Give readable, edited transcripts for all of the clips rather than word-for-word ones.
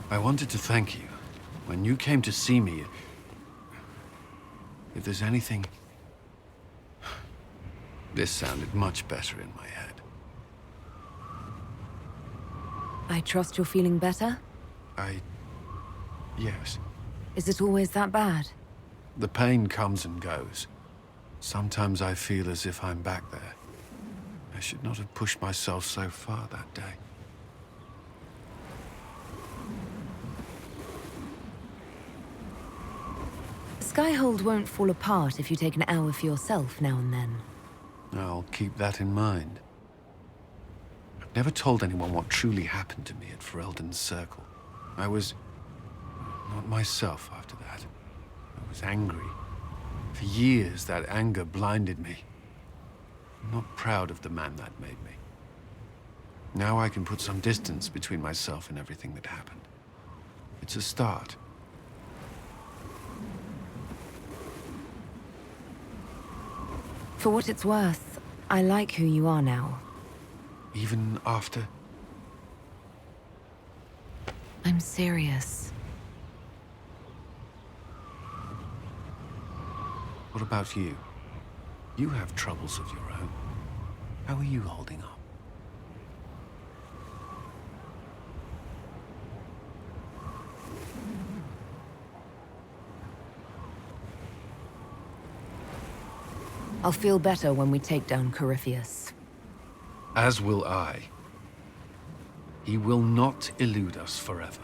I wanted to thank you. When you came to see me, if there's anything... This sounded much better in my head. I trust you're feeling better? Yes. Is it always that bad? The pain comes and goes. Sometimes I feel as if I'm back there. I should not have pushed myself so far that day. Skyhold won't fall apart if you take an hour for yourself now and then. I'll keep that in mind. I've never told anyone what truly happened to me at Ferelden's Circle. I was not myself after that. I was angry. For years, that anger blinded me. I'm not proud of the man that made me. Now I can put some distance between myself and everything that happened. It's a start. For what it's worth, I like who you are now. Even after? I'm serious. What about you? You have troubles of your own. How are you holding up? I'll feel better when we take down Corypheus. As will I. He will not elude us forever.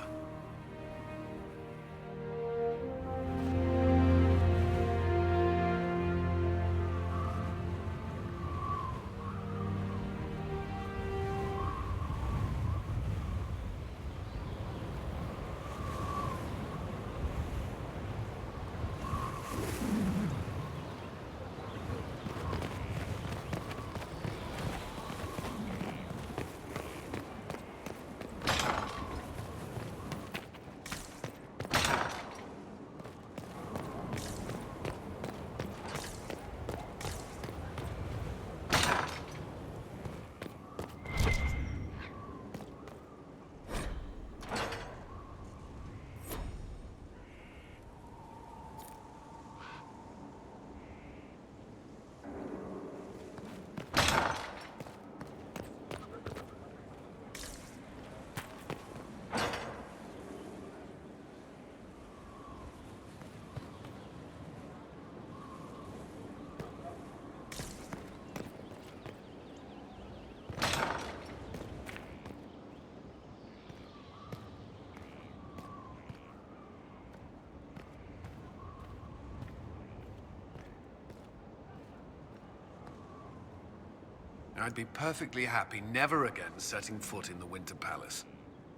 I'd be perfectly happy never again setting foot in the Winter Palace.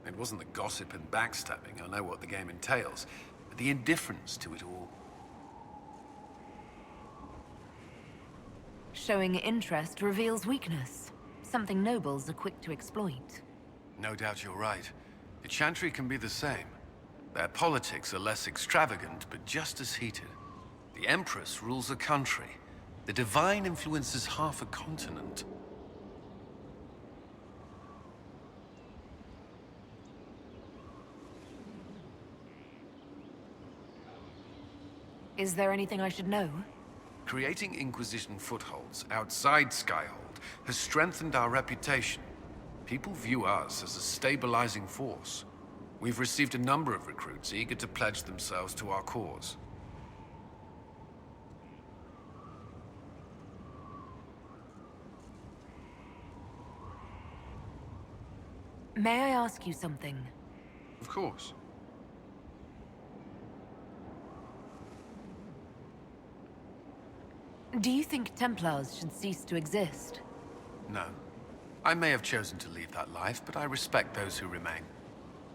It wasn't the gossip and backstabbing, I know what the game entails, but the indifference to it all. Showing interest reveals weakness. Something nobles are quick to exploit. No doubt you're right. The Chantry can be the same. Their politics are less extravagant, but just as heated. The Empress rules a country. The Divine influences half a continent. Is there anything I should know? Creating Inquisition footholds outside Skyhold has strengthened our reputation. People view us as a stabilizing force. We've received a number of recruits eager to pledge themselves to our cause. May I ask you something? Of course. Do you think Templars should cease to exist? No. I may have chosen to leave that life, but I respect those who remain.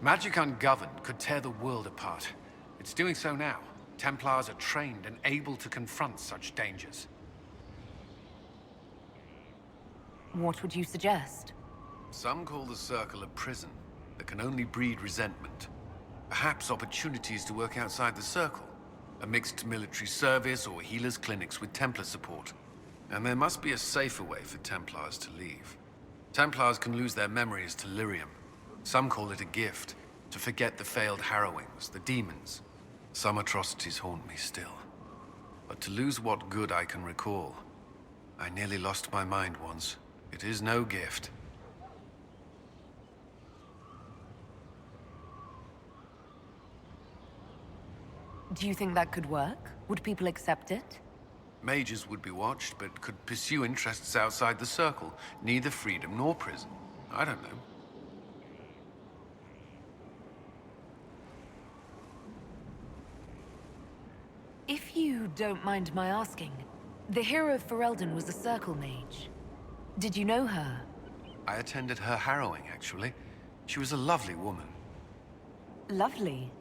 Magic ungoverned could tear the world apart. It's doing so now. Templars are trained and able to confront such dangers. What would you suggest? Some call the Circle a prison that can only breed resentment. Perhaps opportunities to work outside the Circle. A mixed military service or healers' clinics with Templar support. And there must be a safer way for Templars to leave. Templars can lose their memories to lyrium. Some call it a gift. To forget the failed harrowings, the demons. Some atrocities haunt me still. But to lose what good I can recall, I nearly lost my mind once. It is no gift. Do you think that could work? Would people accept it? Mages would be watched, but could pursue interests outside the circle. Neither freedom nor prison. I don't know. If you don't mind my asking, the hero of Ferelden was a circle mage. Did you know her? I attended her harrowing, actually. She was a lovely woman. Lovely.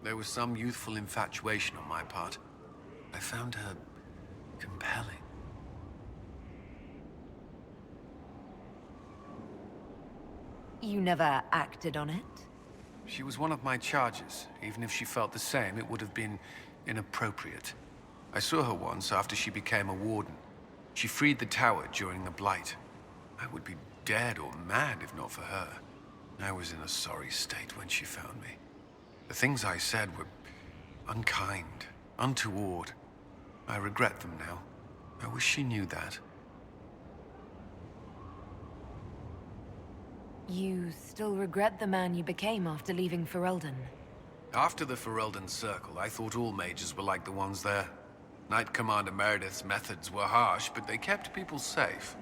There was some youthful infatuation on my part. I found her compelling. You never acted on it? She was one of my charges. Even if she felt the same, it would have been inappropriate. I saw her once after she became a warden. She freed the tower during the Blight. I would be dead or mad if not for her. I was in a sorry state when she found me. The things I said were unkind, untoward. I regret them now. I wish she knew that. You still regret the man you became after leaving Ferelden? After the Ferelden Circle, I thought all mages were like the ones there. Knight Commander Meredith's methods were harsh, but they kept people safe.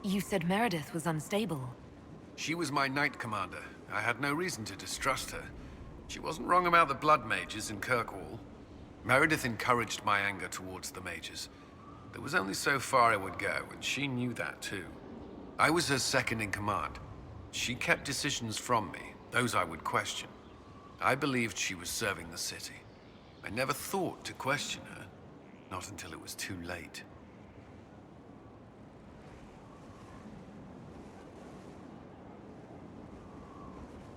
You said Meredith was unstable. She was my Knight Commander. I had no reason to distrust her. She wasn't wrong about the Blood Mages in Kirkwall. Meredith encouraged my anger towards the mages. There was only so far I would go, and she knew that too. I was her second in command. She kept decisions from me, those I would question. I believed she was serving the city. I never thought to question her, not until it was too late.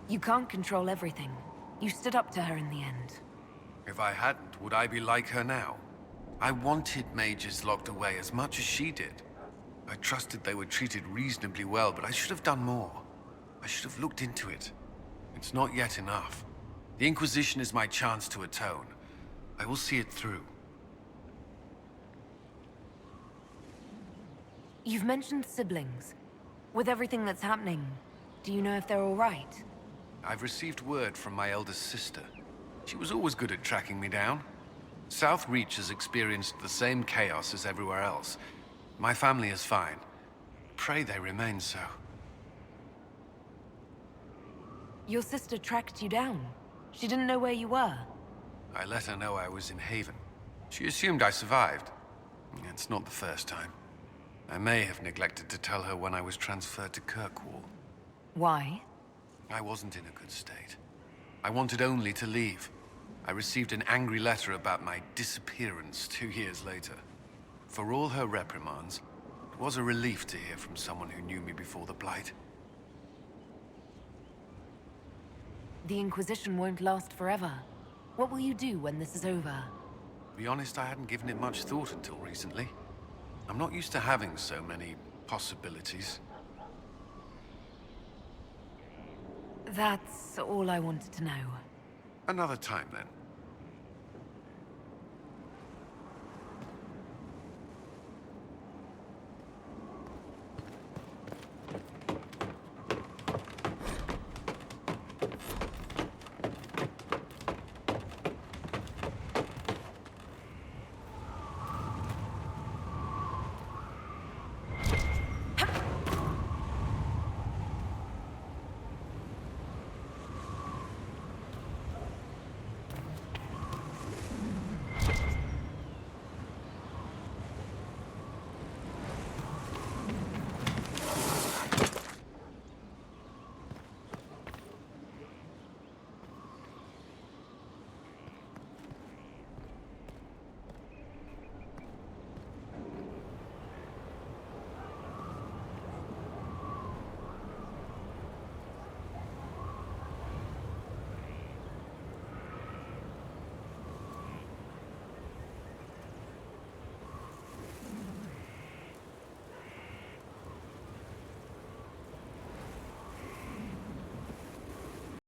You can't control everything. You stood up to her in the end. If I hadn't, would I be like her now? I wanted mages locked away as much as she did. I trusted they were treated reasonably well, but I should have done more. I should have looked into it. It's not yet enough. The Inquisition is my chance to atone. I will see it through. You've mentioned siblings. With everything that's happening, do you know if they're all right? I've received word from my eldest sister. She was always good at tracking me down. South Reach has experienced the same chaos as everywhere else. My family is fine. Pray they remain so. Your sister tracked you down. She didn't know where you were. I let her know I was in Haven. She assumed I survived. It's not the first time. I may have neglected to tell her when I was transferred to Kirkwall. Why? I wasn't in a good state. I wanted only to leave. I received an angry letter about my disappearance 2 years later. For all her reprimands, it was a relief to hear from someone who knew me before the Blight. The Inquisition won't last forever. What will you do when this is over? To be honest, I hadn't given it much thought until recently. I'm not used to having so many possibilities. That's all I wanted to know. Another time, then.